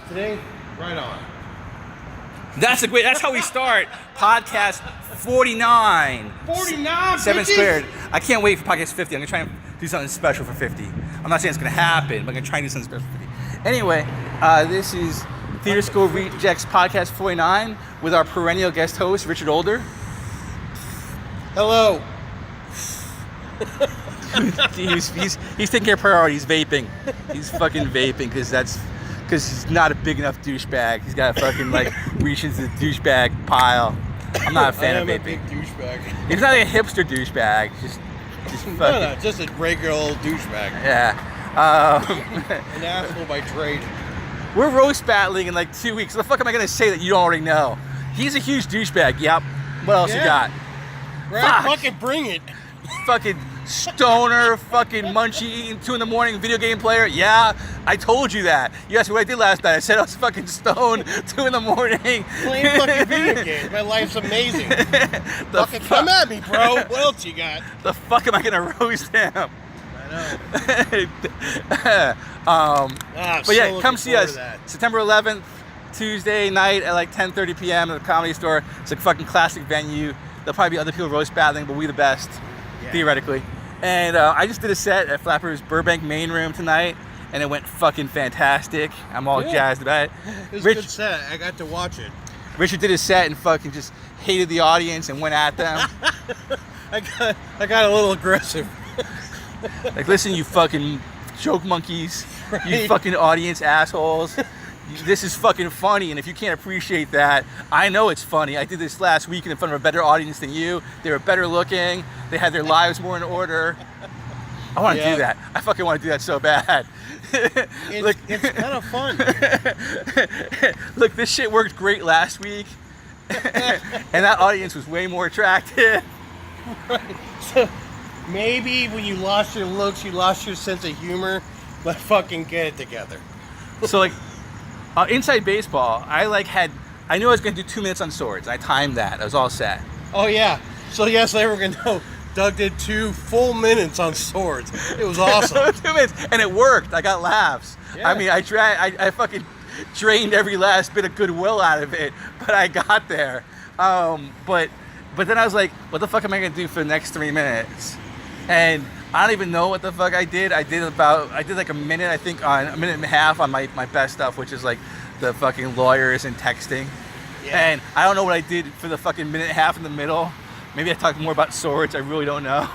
Today, right on. That's how we start. Podcast 49. 49, 7 bitches! squared. I can't wait for podcast 50. I'm going to try and do something special for 50. I'm not saying it's going to happen, but I'm going to try and do something special for 50. Anyway, this is Theater School Rejects Podcast 49 with our perennial guest host, Richard Older. Hello. he's taking care of priorities, vaping. He's fucking vaping because he's not a big enough douchebag. He's got to fucking reach into the douchebag pile. I'm not a fan of vaping. I'm a big douchebag. He's not like a hipster douchebag. Just fucking. No, just a regular old douchebag. Yeah. An asshole by trade. We're roast battling in 2 weeks. What the fuck am I gonna say that you don't already know? He's a huge douchebag. Yep. What else you got? Right. Fuck. Fucking bring it. Fucking stoner, fucking munchie eating 2 a.m. video game player. Yeah, I told you that. You asked me what I did last night. I said I was fucking stoned 2 a.m. Playing fucking video games. My life's amazing. Fucking come at me, bro. What else you got? The fuck am I gonna roast him? I know. But yeah, come see us September 11th, Tuesday night at 10:30 p.m. at the Comedy Store. It's a fucking classic venue. There'll probably be other people roast battling, but we the best, theoretically. And I just did a set at Flapper's Burbank main room tonight, and it went fucking fantastic. I'm all jazzed about it. It was a good set. I got to watch it. Richard did his set and fucking just hated the audience and went at them. I got a little aggressive. Listen, you fucking joke monkeys, Right. you fucking audience assholes. This is fucking funny, and if you can't appreciate that, I know it's funny. I did this last week in front of a better audience than you. They were better looking. They had their lives more in order. I want to do that. I fucking want to do that so bad. It's kind of fun. Look, this shit worked great last week, and that audience was way more attractive. Right. So maybe when you lost your looks, you lost your sense of humor, but fucking get it together. So inside baseball, I knew I was going to do 2 minutes on swords. I timed that. I was all set. Oh yeah. So yes, everyone can know Doug did 2 full minutes on swords. It was awesome. 2 minutes, and it worked. I got laughs. Yeah. I mean, I fucking drained every last bit of goodwill out of it, but I got there. But then I was like, what the fuck am I going to do for the next 3 minutes? And I don't even know what the fuck I did. I did a minute, I think, on a minute and a half on my best stuff, which is the fucking lawyers and texting. Yeah. And I don't know what I did for the fucking minute and a half in the middle. Maybe I talked more about swords. I really don't know.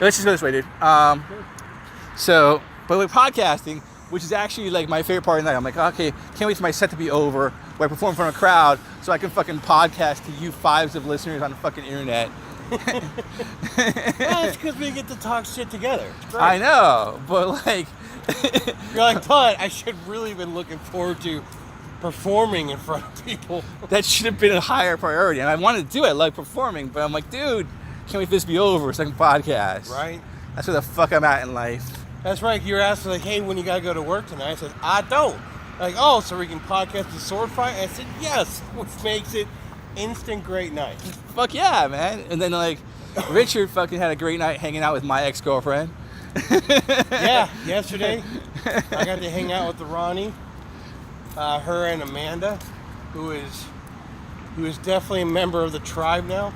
Let's just go this way, dude. But with podcasting, which is actually my favorite part of the night, I'm like, okay, can't wait for my set to be over, where I perform in front of a crowd, so I can fucking podcast to you fives of listeners on the fucking internet. Well, it's because we get to talk shit together. I know, but you're but I should really been looking forward to performing in front of people. That should have been a higher priority, and I wanted to do it. I like performing, but I'm like, dude, can't wait for this to be over so I can podcast. Right. That's where the fuck I'm at in life. That's right. You were asking hey, when you gotta go to work tonight? I said, I don't. Oh, so we can podcast the sword fight? I said, yes, which makes it instant great night. Fuck yeah, man. And then Richard fucking had a great night hanging out with my ex-girlfriend. Yeah, yesterday I got to hang out with the Ronnie, her and Amanda, who is definitely a member of the tribe now.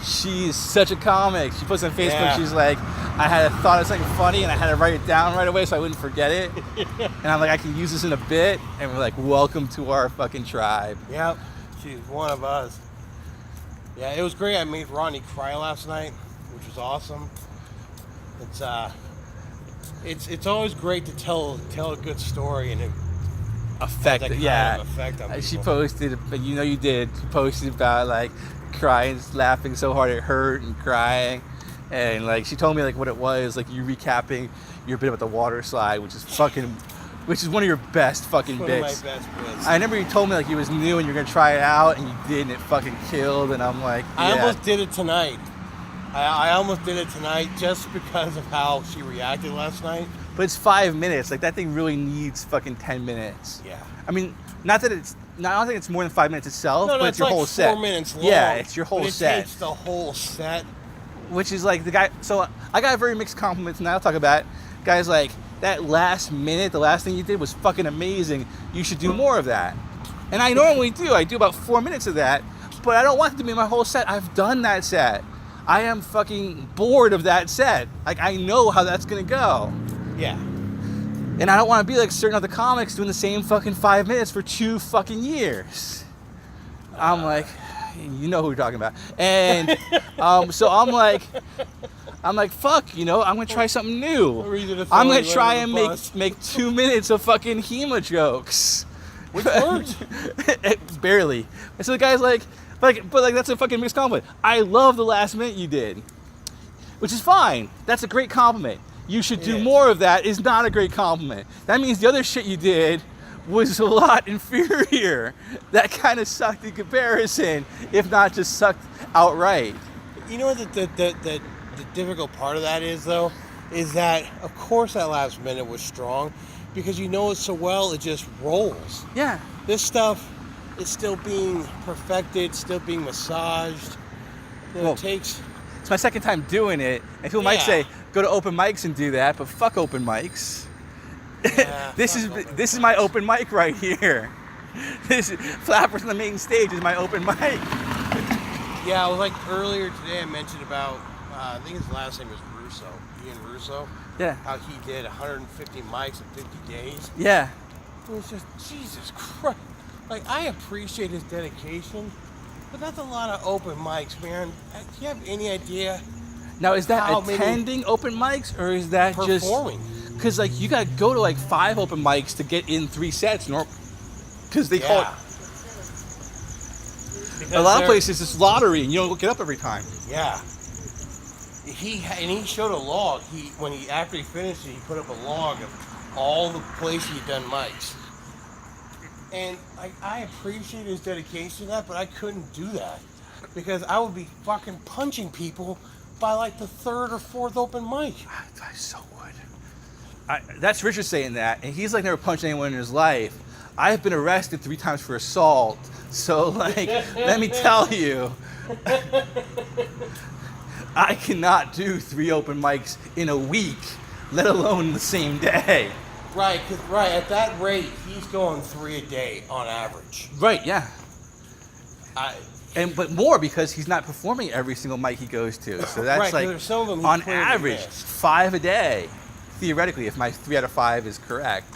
She's such a comic. She puts on Facebook, she's like, I had a thought of something funny and I had to write it down right away so I wouldn't forget it. And I'm like, I can use this in a bit. And we're like, welcome to our fucking tribe. Yep, she's one of us. Yeah, it was great. I made Ronnie cry last night, which was awesome. It's always great to tell a good story and it effect on people. She posted, but you did. She posted about crying, laughing so hard it hurt and crying, and she told me what it was. You recapping your bit about the water slide, which is one of your best fucking bits. One of my best bits. I remember you told me it was new and you're gonna try it out, and you did, and it fucking killed. And I'm like, yeah. I almost did it tonight. I almost did it tonight just because of how she reacted last night. But it's 5 minutes. That thing really needs fucking 10 minutes. Yeah. I mean, I don't think it's more than 5 minutes itself, but it's your whole set. 4 minutes long. Yeah, it's your whole set. It takes the whole set. Which is the guy. So I got a very mixed compliments, and I'll talk about it. Guys that last minute, the last thing you did was fucking amazing. You should do more of that. And I normally do. I do about 4 minutes of that, but I don't want it to be my whole set. I've done that set. I am fucking bored of that set. Like, I know how that's gonna go. Yeah. And I don't want to be like certain other comics doing the same fucking 5 minutes for 2 fucking years. I'm like, you know who we're talking about. And so I'm like, fuck, you know, I'm gonna try something new. I'm gonna try and make 2 minutes of fucking HEMA jokes. Which worked. Barely. And so the guy's like, but that's a fucking mixed compliment. I love the last minute you did, which is fine. That's a great compliment. You should do more of that is not a great compliment. That means the other shit you did was a lot inferior. That kind of sucked in comparison, if not just sucked outright. You know what the difficult part of that is, though? Is that, of course, that last minute was strong because you know it so well, it just rolls. Yeah. This stuff is still being perfected, still being massaged. Well, it takes... It's my second time doing it, and people might say, go to open mics and do that, but fuck open mics. Yeah, this is my open mic right here. This Flappers on the main stage is my open mic. Yeah, it was like earlier today I mentioned about, I think his last name was Russo, Ian Russo. Yeah. How he did 150 mics in 50 days. Yeah. It was just, Jesus Christ. Like, I appreciate his dedication, but that's a lot of open mics, man. Do you have any idea? Now, is that attending open mics, or is that performing? Just... Because, like, you got to go to, like, 5 open mics to get in 3 sets. Because they call it... A lot of places, it's lottery, and you don't look it up every time. Yeah. He showed a log. After he finished it, he put up a log of all the places he'd done mics. And I appreciate his dedication to that, but I couldn't do that because I would be fucking punching people by like the 3rd or 4th open mic. I so would. That's Richard saying that, and he's like never punched anyone in his life. I have been arrested 3 times for assault, so like, let me tell you, I cannot do 3 open mics in a week, let alone the same day. Right, at that rate, he's going 3 a day on average. Right, yeah. But more because he's not performing every single mic he goes to. So that's right, like, some of them on average, 5 a day, theoretically, if my 3 out of 5 is correct.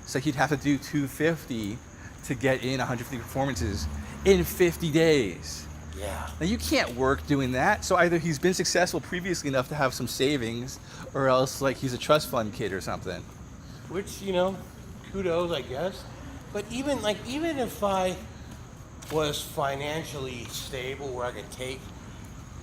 So he'd have to do 250 to get in 150 performances in 50 days. Yeah. Now, you can't work doing that. So either he's been successful previously enough to have some savings, or else like he's a trust fund kid or something. Which, you know, kudos, I guess. But even if I was financially stable where I could take,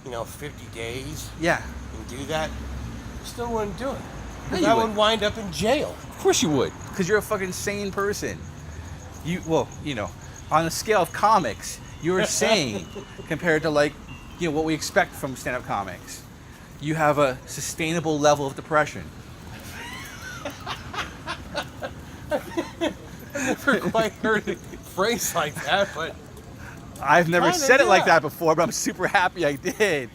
50 days and do that, I still wouldn't do it. Because I would wind up in jail. Of course you would, because you're a fucking sane person. On the scale of comics, you're sane compared to what we expect from stand-up comics. You have a sustainable level of depression. I've never quite heard it phrased like that, but I've never said it like that before, but I'm super happy I did.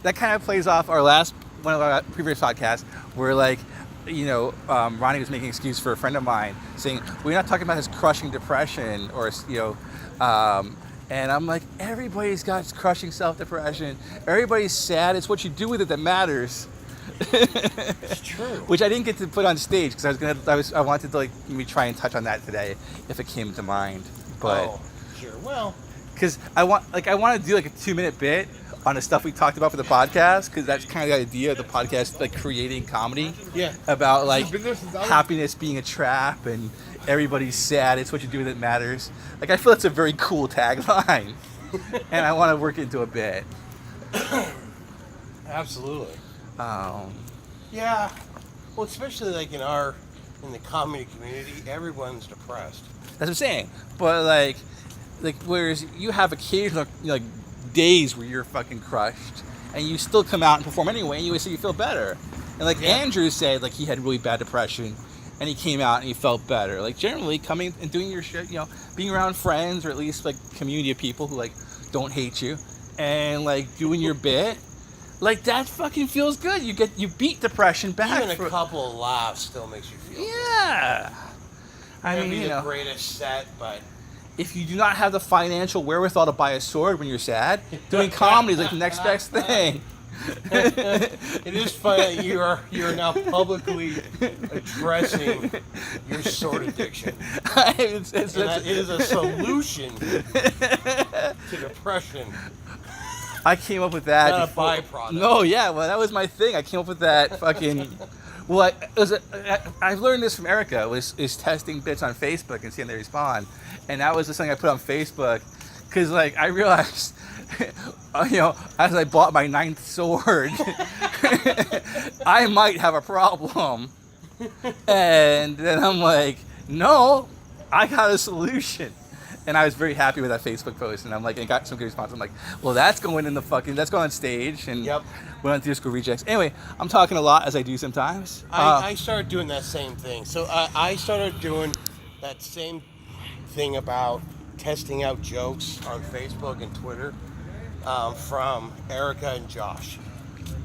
That kind of plays off one of our previous podcasts, where Ronnie was making an excuse for a friend of mine, saying we're not talking about his crushing depression and I'm like, everybody's got crushing self-depression. Everybody's sad. It's what you do with it that matters. It's true. Which I didn't get to put on stage because I wanted to maybe try and touch on that today if it came to mind. But sure. Well, because I want to do like a 2-minute bit on the stuff we talked about for the podcast, because that's kind of the idea of the podcast, like creating comedy. Yeah. About happiness being a trap and everybody's sad. It's what you do with it matters. Like, I feel that's a very cool tagline, and I want to work into a bit. Absolutely. Yeah. Well, especially in the comedy community, everyone's depressed. That's what I'm saying. But whereas you have occasional days where you're fucking crushed, and you still come out and perform anyway, and you feel better. And Andrew said he had really bad depression, and he came out and he felt better. Generally coming and doing your shit, being around friends or at least community of people who don't hate you, and doing your bit. Like, that fucking feels good. You beat depression back. Even a couple of laughs still makes you feel good. Yeah. I mean, Maybe the greatest set, but if you do not have the financial wherewithal to buy a sword when you're sad, doing comedy is like the next best thing. it is funny that you're now publicly addressing your sword addiction. It is a solution to depression. I came up with that. Not a byproduct. No, yeah, well, that was my thing. I came up with that fucking. Well, I've learned this from Erica. Is testing bits on Facebook and seeing they respond, and that was the thing I put on Facebook, because like I realized, as I bought my 9th sword, I might have a problem, and then I'm like, no, I got a solution. And I was very happy with that Facebook post, and I'm like, and got some good response. I'm like, well, that's going on stage, and Yep. went on through school rejects. Anyway, I'm talking a lot as I do sometimes. I started doing that same thing. So I started doing that same thing about testing out jokes on Facebook and Twitter from Erica and Josh.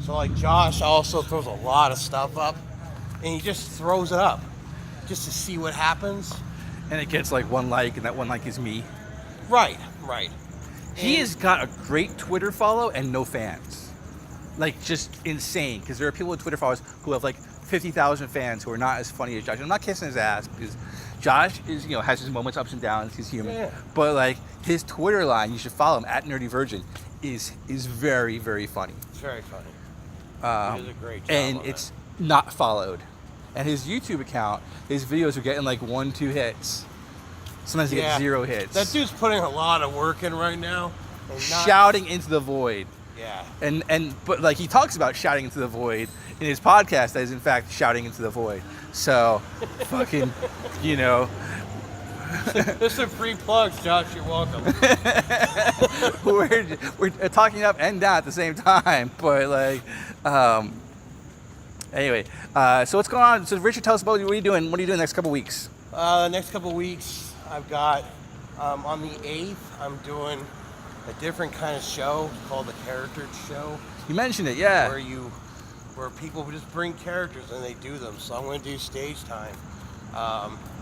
So like Josh also throws a lot of stuff up, and he just throws it up just to see what happens. And it gets like 1 like, and that 1 like is me. Right. He has got a great Twitter follow and no fans. Like, just insane. Because there are people with Twitter followers who have like 50,000 fans who are not as funny as Josh. I'm not kissing his ass, because Josh is, has his moments, ups and downs. He's human. Yeah. But like his Twitter line, you should follow him at Nerdy Virgin, is very, very funny. It's very funny. He does a great job. And it's not followed. And his YouTube account, his videos are getting like 1-2 hits. Sometimes he gets 0 hits. That dude's putting a lot of work in right now. And shouting into the void. Yeah. But like he talks about shouting into the void in his podcast, that is in fact shouting into the void. So fucking, There's some free plugs, Josh. You're welcome. we're talking up and down at the same time, but like, anyway, so what's going on? So Richard, tell us about what are you doing? What are you doing the next couple weeks? Next couple weeks, I've got on the 8th, I'm doing a different kind of show called the Character Show. You mentioned it, yeah. Where people just bring characters and they do them. So I'm going to do stage time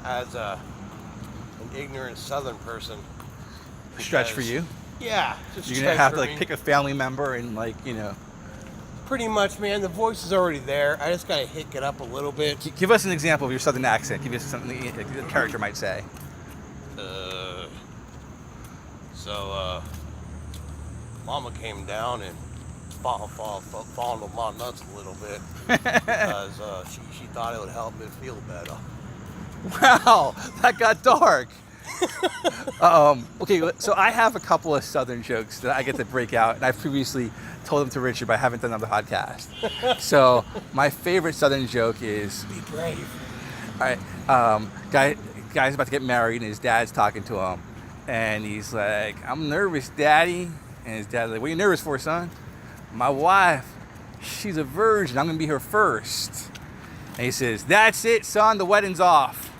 as an ignorant Southern person. Stretch for you? Yeah. You're gonna have to like pick a family member and like Pretty much, man. The voice is already there. I just gotta hick it up a little bit. Give us an example of your Southern accent. Give us something the character might say. Mama came down and fondled my nuts a little bit because she thought it would help me feel better. Wow, that got dark. Okay, so I have a couple of Southern jokes that I get to break out, and I've previously told them to Richard, but I haven't done them on the podcast. So my favorite Southern joke is, be brave. All right, guy's about to get married, and his dad's talking to him, and he's like, "I'm nervous, Daddy." And his dad's like, "What are you nervous for, son?" "My wife, she's a virgin. I'm gonna be her first." And he says, "That's it, son. The wedding's off."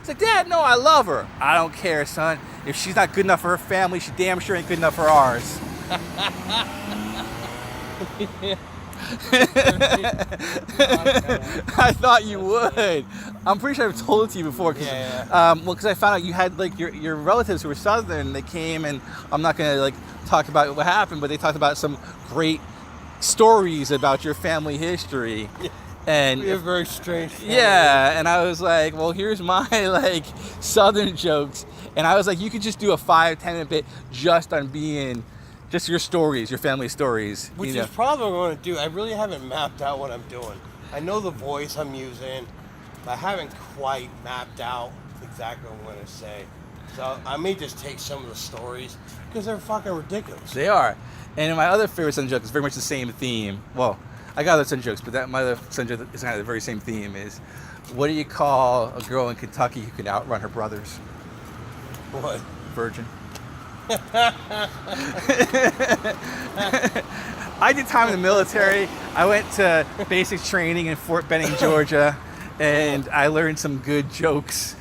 He's like, "Dad, no, I love her." "I don't care, son. If she's not good enough for her family, she damn sure ain't good enough for ours." I thought you would. I'm pretty sure I've told it to you before. Because I found out you had like your relatives who were Southern. They came, and I'm not gonna like talk about what happened, but they talked about some great stories about your family history. And we have very strange family. Yeah, and I was like, well, here's my like Southern jokes, and I was like, you could just do a 5-10 minute bit just on being just your stories, your family stories. Which is probably what I'm going to do. I really haven't mapped out what I'm doing. I know the voice I'm using, but I haven't quite mapped out exactly what I'm going to say. So I may just take some of the stories because they're fucking ridiculous. They are. And my other favorite Southern joke is very much the same theme. Well, I got other Southern jokes, but my other Southern joke is kind of the very same theme is, what do you call a girl in Kentucky who can outrun her brothers? What? Virgin. I did time in the military. I went to basic training in Fort Benning, Georgia, and I learned some good jokes,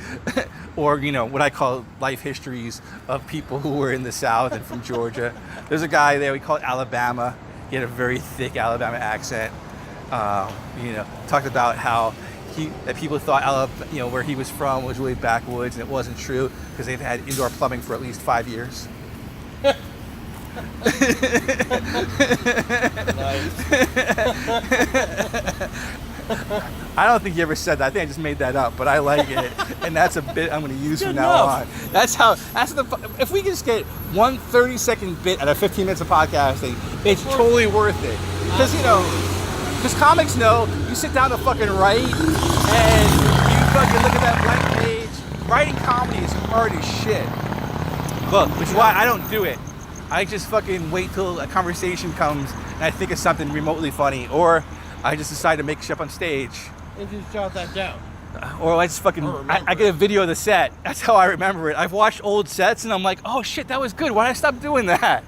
or what I call life histories of people who were in the South and from Georgia. There's a guy there, we call it Alabama. He had a very thick Alabama accent. Talked about how that people thought where he was from was really backwoods, and it wasn't true because they've had indoor plumbing for at least 5 years. Nice. I don't think you ever said that. I think I just made that up, but I like it, and that's a bit I'm going to use Good from now enough. on. If we can just get one 30-second bit out of 15 minutes of podcasting, it's totally worth it. Because comics know you sit down to fucking write, and you fucking look at that blank page. Writing comedy is hard as shit. Look, which is why I don't do it. I just fucking wait till a conversation comes and I think of something remotely funny, or I just decide to make shit up on stage. And just jot that down. Or I just fucking, I get a video of the set. That's how I remember it. I've watched old sets and I'm like, oh shit, that was good. Why did I stop doing that?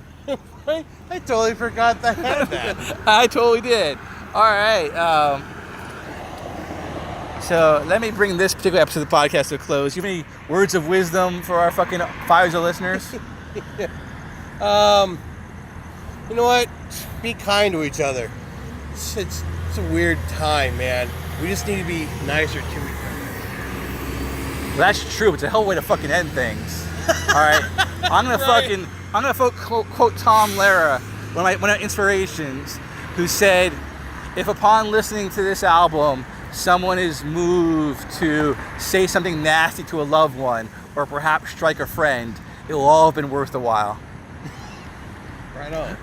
I totally forgot that I had that. I totally did. All right. So let me bring this particular episode of the podcast to a close. You have any words of wisdom for our fucking thousands of listeners? You know what? Be kind to each other. It's a weird time, man. We just need to be nicer to each other. Well, that's true. It's a hell of a way to fucking end things. All right. I'm gonna quote Tom Lehrer, one of my inspirations, who said, if upon listening to this album, someone is moved to say something nasty to a loved one, or perhaps strike a friend, it will all have been worth the while. Right on.